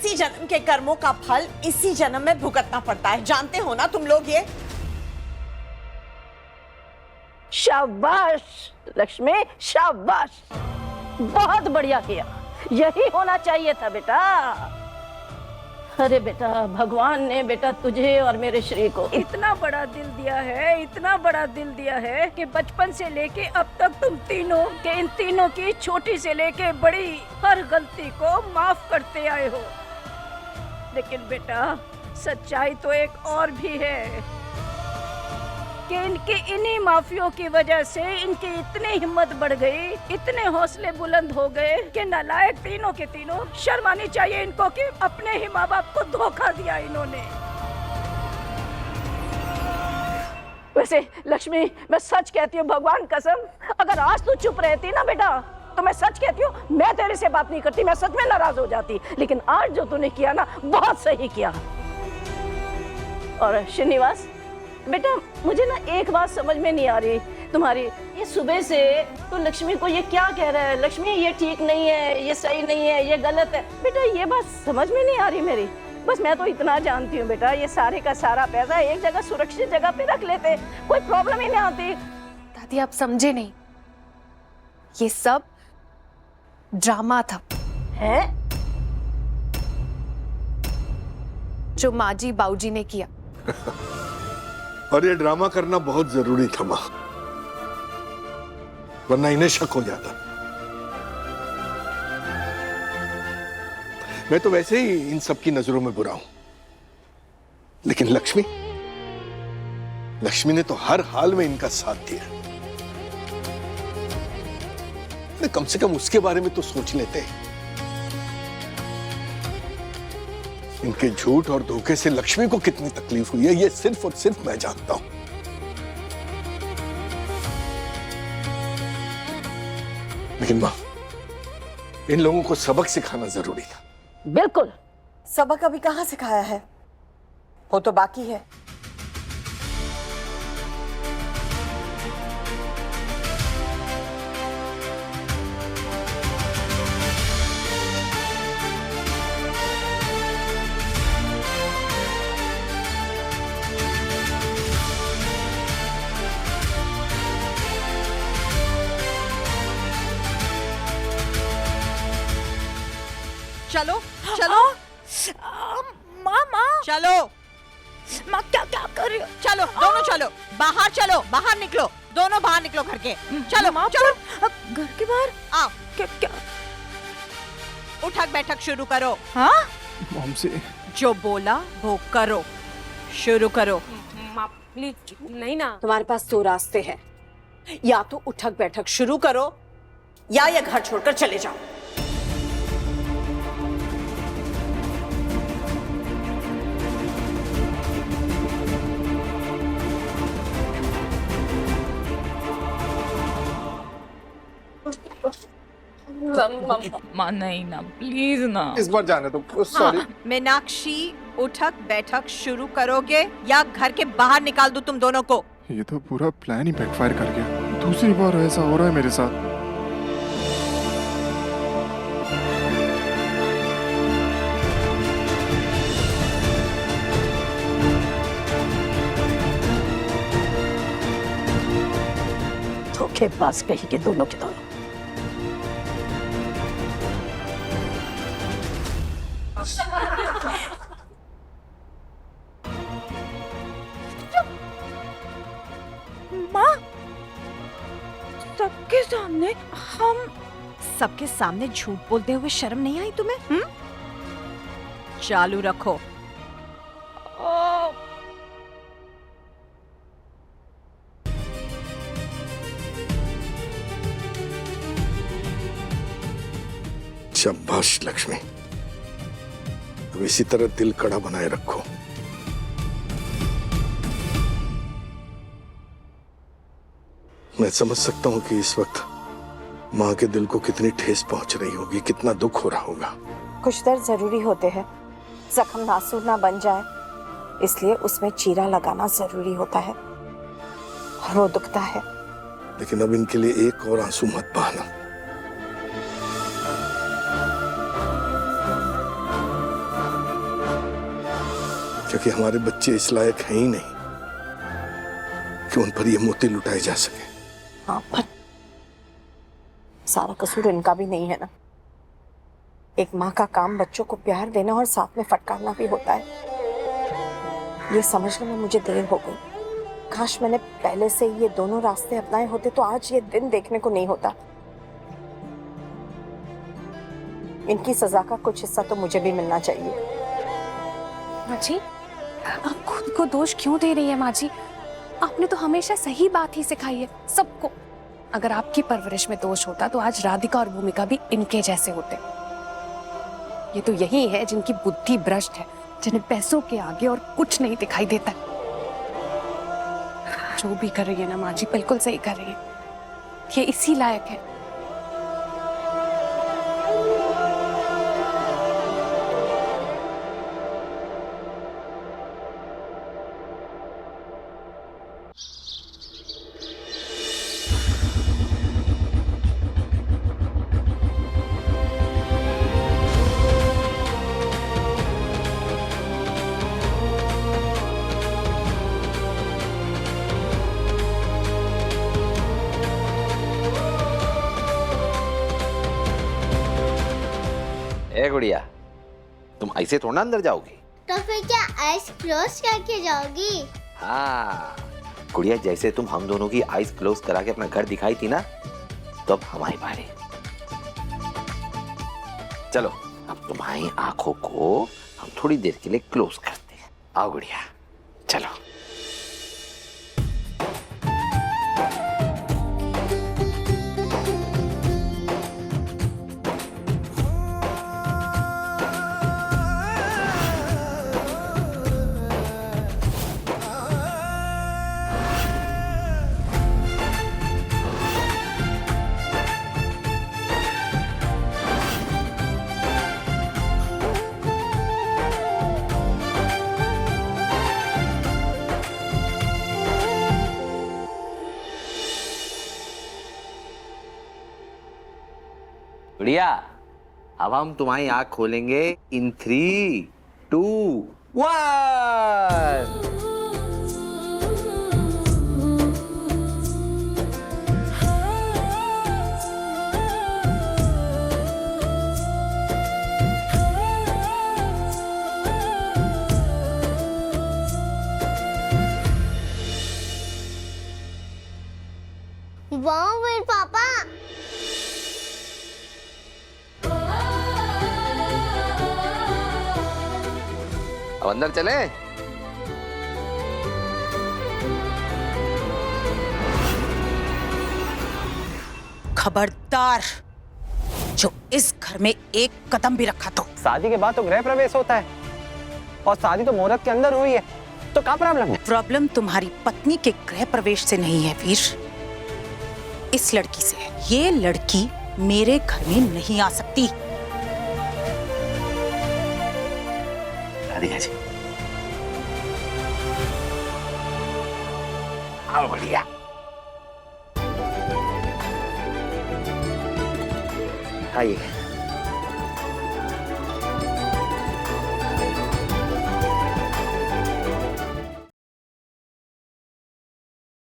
इसी जन्म के कर्मों का फल इसी जन्म में भुगतना पड़ता है, जानते हो ना तुम लोग ये। शाबाश लक्ष्मी, शाबाश, बहुत बढ़िया किया, यही होना चाहिए था बेटा। अरे बेटा, भगवान ने बेटा तुझे और मेरे श्री को इतना बड़ा दिल दिया है, इतना बड़ा दिल दिया है कि बचपन से लेके अब तक तुम तीनों के इन तीनों की छोटी से लेके बड़ी हर गलती को माफ करते आए हो। लेकिन बेटा सच्चाई तो एक और भी है कि इनके इन्हीं माफियों की वजह से इनकी इतनी हिम्मत बढ़ गई, इतने हौसले बुलंद हो गए कि नालायक तीनों के तीनों शर्म आनी चाहिए इनको कि अपने ही माँ बाप को धोखा दिया इन्होंने। वैसे लक्ष्मी, मैं सच कहती हूँ भगवान कसम, अगर आज तू चुप रहती ना बेटा तो मैं सच कहती हूँ मैं तेरे से बात नहीं करती, मैं सच में नाराज हो जाती। लेकिन आज जो तूने किया ना बहुत सही किया। और श्रीनिवास बेटा, मुझे ना एक बात समझ में नहीं आ रही तुम्हारी, ये सुबह से तो लक्ष्मी को ये क्या कह रहा है, लक्ष्मी ये ठीक नहीं है, ये सही नहीं है, ये गलत है। बेटा ये बात समझ में नहीं आ रही मेरी। बस मैं तो इतना जानती हूँ बेटा, ये सारे का सारा पैसा एक जगह सुरक्षित जगह पे रख लेते, कोई प्रॉब्लम ही नहीं आती। दादी आप समझे नहीं, ये सब ड्रामा था है जो माँ जी बाबूजी ने किया। और ये ड्रामा करना बहुत जरूरी था माँ, वरना इन्हें शक हो जाता। मैं तो वैसे ही इन सब की नजरों में बुरा हूं, लेकिन लक्ष्मी ने तो हर हाल में इनका साथ दिया। कम से कम उसके बारे में तो सोच लेते। इनके झूठ और धोखे से लक्ष्मी को कितनी तकलीफ हुई है ये सिर्फ और सिर्फ मैं जानता हूं। लेकिन मां, इन लोगों को सबक सिखाना जरूरी था। बिल्कुल। सबक अभी कहाँ सिखाया है, वो तो बाकी है। चलो चलो मामा, चलो माँ क्या क्या कर रही हो? चलो दोनों चलो बाहर निकलो, दोनों बाहर निकलो घर के। चलो चलो घर के बाहर आओ। क्या क्या? उठक बैठक शुरू करो। हाँ मॉम से जो बोला वो करो, शुरू करो। प्लीज नहीं ना, तुम्हारे पास दो रास्ते हैं, या तो उठक बैठक शुरू करो या ये घर छोड़कर चले जाओ। नहीं ना, प्लीज ना, इस बार जाने दो। सॉरी। मीनाक्षी उठक बैठक शुरू करोगे या घर के बाहर निकाल दूं तुम दोनों को? ये तो पूरा प्लान ही बैकफायर कर गया, दूसरी बार ऐसा हो रहा है मेरे साथ। धोखेबाज कहीं के दोनों के दोनों। माँ, सबके सामने हम सबके सामने झूठ बोलते हुए शर्म नहीं आई तुम्हें? चालू रखो। शाबाश लक्ष्मी, अब इसी तरह दिल कड़ा बनाए रखो। मैं समझ सकता हूं कि इस वक्त माँ के दिल को कितनी ठेस पहुंच रही होगी, कितना दुख हो रहा होगा। कुछ दर्द जरूरी होते हैं, जख्म नासूर ना बन जाए इसलिए उसमें चीरा लगाना जरूरी होता है, और वो दुखता है। लेकिन अब इनके लिए एक और आंसू मत बहाना। क्योंकि हमारे बच्चे इस लायक हैं ही नहीं कि उन पर ये मोती लुटाए जा सके। हाँ, पर सारा कसूर इनका भी नहीं है ना। एक माँ का काम बच्चों को प्यार देना और साथ में फटकारना भी होता है। ये समझने में मुझे देर हो गई। काश मैंने पहले से ये दोनों रास्ते अपनाए होते तो आज ये दिन देखने को नहीं होता। इनकी सजा का कुछ हिस्सा तो मुझे भी मिलना चाहिए। माँ जी, आप खुद को दोष क्यों दे रही है माँ जी? आपने तो हमेशा सही बात ही सिखाई है सबको। अगर आपकी परवरिश में दोष होता तो आज राधिका और भूमिका भी इनके जैसे होते। ये तो यही है जिनकी बुद्धि भ्रष्ट है, जिन्हें पैसों के आगे और कुछ नहीं दिखाई देता। जो भी कर रही है ना माँ जी, बिल्कुल सही कर रही है। ये इसी लायक है। ए गुड़िया, तुम ऐसे थोड़ा अंदर जाओगी। तो फिर क्या आइस क्लोज करके जाओगी? हाँ गुड़िया, जैसे तुम हम दोनों की आईज क्लोज करा के अपना घर दिखाई थी ना, तो अब हमारी बारी। चलो अब तुम्हारी आंखों को हम थोड़ी देर के लिए क्लोज करते हैं। आओ गुड़िया, चलो। गुड़िया, अब हम तुम्हारी आंख खोलेंगे इन 3, 2, 1। वाह मेरे पापा, अब अंदर चले। खबरदार, जो इस घर में एक कदम भी रखा तो। शादी के बाद तो गृह प्रवेश होता है और शादी तो मुहूर्त के अंदर हुई है, तो क्या प्रॉब्लम है? प्रॉब्लम तुम्हारी पत्नी के गृह प्रवेश से नहीं है वीर, इस लड़की से है। ये लड़की मेरे घर में नहीं आ सकती। राधिका जी, आओ बढ़िया। आइए।